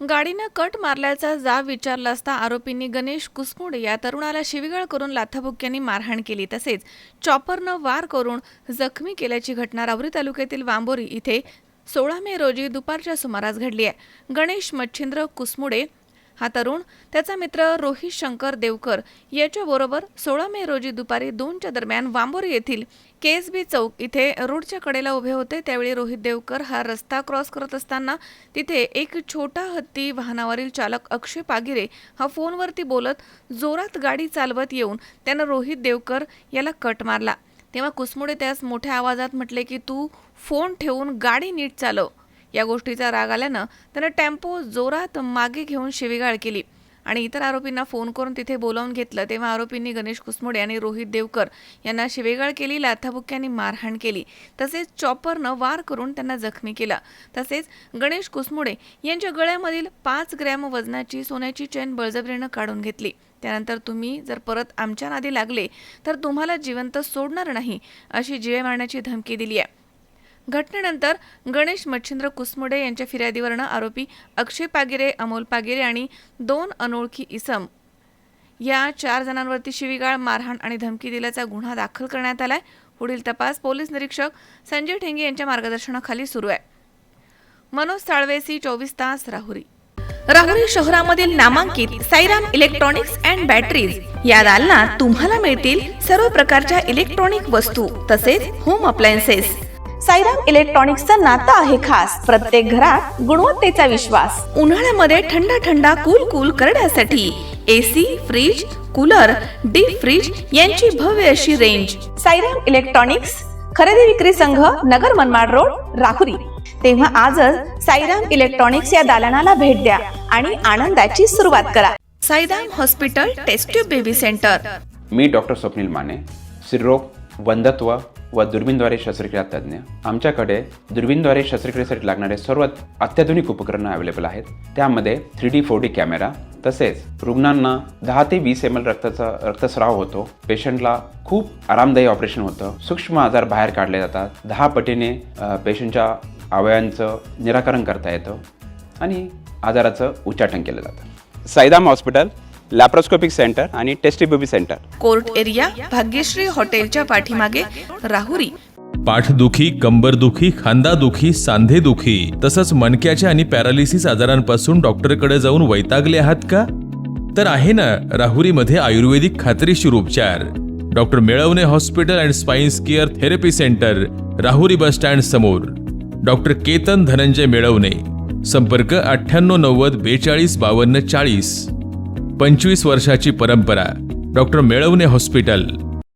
गाडीनं कट मारल्याचा जाब विचारला असता आरोपींनी गणेश कुसमुडे या तरुणाला शिवीगाळ करून लाथाबुक्क्यांनी मारहाण केली, तसेच चॉपरनं वार करून जखमी केल्याची घटना राहुरी तालुक्यातील वांबोरी इथे 16 मे रोजी दुपारच्या सुमारास घडली आहे. गणेश मच्छिंद्र कुसमुडे हा तरुण त्याचा मित्र रोहित शंकर देवकर याच्याबरोबर 16 मे रोजी दुपारी 2च्या दरम्यान वांबोरी येथील KSB चौक इथे रोडच्या कडेला उभे होते. त्यावेळी रोहित देवकर हा रस्ता क्रॉस करत असताना तिथे एक छोटा हत्ती वाहनावरील चालक अक्षय पागिरे हा फोनवरती बोलत जोरात गाडी चालवत येऊन त्यानं रोहित देवकर याला कट मारला. तेव्हा कुसमुडे त्यास मोठ्या आवाजात म्हटले की तू फोन ठेवून गाडी नीट चालव. या गोष्टीचा राग आल्यानं त्यानं टेम्पो जोरात मागे घेऊन शिवीगाळ केली आणि इतर आरोपींना फोन करून तिथे बोलावून घेतलं. तेव्हा आरोपींनी गणेश कुसमुडे आणि रोहित देवकर यांना शिवीगाळ केली, लाथाबुक्क्यांनी मारहाण केली, तसेच चॉपरनं वार करून त्यांना जखमी केला. तसेच गणेश कुसमुडे यांच्या गळ्यामधील 5 ग्रॅम वजनाची सोन्याची चेन बळजबरीनं काढून घेतली. त्यानंतर तुम्ही जर परत आमच्या नादी लागले तर तुम्हाला जिवंत सोडणार नाही अशी जीवे मारण्याची धमकी दिली आहे. घटनेनंतर गणेश मच्छिंद्र कुसमुडे यांच्या फिर्यादीवरनं आरोपी अक्षय पागिरे, अमोल पागिरे आणि 2 अनोळखी इसम या 4 जणांवरती शिवीगाळ, मारहाण आणि धमकी दिल्याचा गुन्हा दाखल करण्यात आलाय. पुढील तपास पोलीस निरीक्षक संजय ठेंगे यांच्या मार्गदर्शनाखाली सुरू आहे. मनोज साळवेसी, 24 तास, राहुरी. राहुरी शहरामधील नामांकित साईराम इलेक्ट्रॉनिक्स अँड बॅटरीज या दालनात तुम्हाला मिळतील सर्व प्रकारच्या इलेक्ट्रॉनिक वस्तू तसेच होम अप्लायन्सेस. साईराम इलेक्ट्रॉनिक्सचं नातं आहे खास. प्रत्येक घरात गुणवत्तेचा विश्वास. उन्हाळ्यामध्ये थंड कूल करण्यासाठी AC, fridge, cooler, deep freeze यांची भव्य अशी रेंज. साईराम इलेक्ट्रॉनिक्स खरेदी विक्री संघ, नगर मनमाड रोड, राहुरी. तेव्हा आजच साईराम इलेक्ट्रॉनिक्स या दालनाला भेट द्या आणि आनंदाची सुरुवात करा. Sairam hospital test tube baby centre. मी डॉक्टर स्वप्नील माने, स्त्रीरोग, वंध्यत्व व दुर्बीणद्वारे शस्त्रक्रिया तज्ज्ञ. आमच्याकडे दुर्बीणद्वारे शस्त्रक्रियेसाठी लागणारे सर्व अत्याधुनिक उपकरणं अवेलेबल आहेत. त्यामध्ये 3D 4D कॅमेरा, तसेच रुग्णांना 10 ते 20 ml रक्तस्राव होतो. पेशंटला खूप आरामदायी ऑपरेशन होतं. सूक्ष्म आजार बाहेर काढले जातात. 10 पटीने पेशंटच्या अवयवांचं निराकरण करता येतं आणि आजाराचं उच्चाटन केलं जातं. साईराम हॉस्पिटल, लॅप्रोस्कोपिक सेंटर आणि test baby centre, court area, Bhagyashree हॉटेलच्या पाठीमागे, राहुरी. पाठदुखी, कंबरदुखी, खांदादुखी, सांधेदुखी तसंच मणक्याच्या आणि पॅरालिसिस आजारांपासून डॉक्टरकडे जाऊन वैतागले आहात का? तर आहे ना राहुरीमध्ये आयुर्वेदिक खात्रीशीर उपचार. Doctor Melavane hospital and spine care therapy centre, Rahuri bus stand समोर. डॉक्टर केतन धनंजय मेळवणे. संपर्क 9890 42 52 40. 25 वर्षाची परंपरा. Doctor Melavane hospital.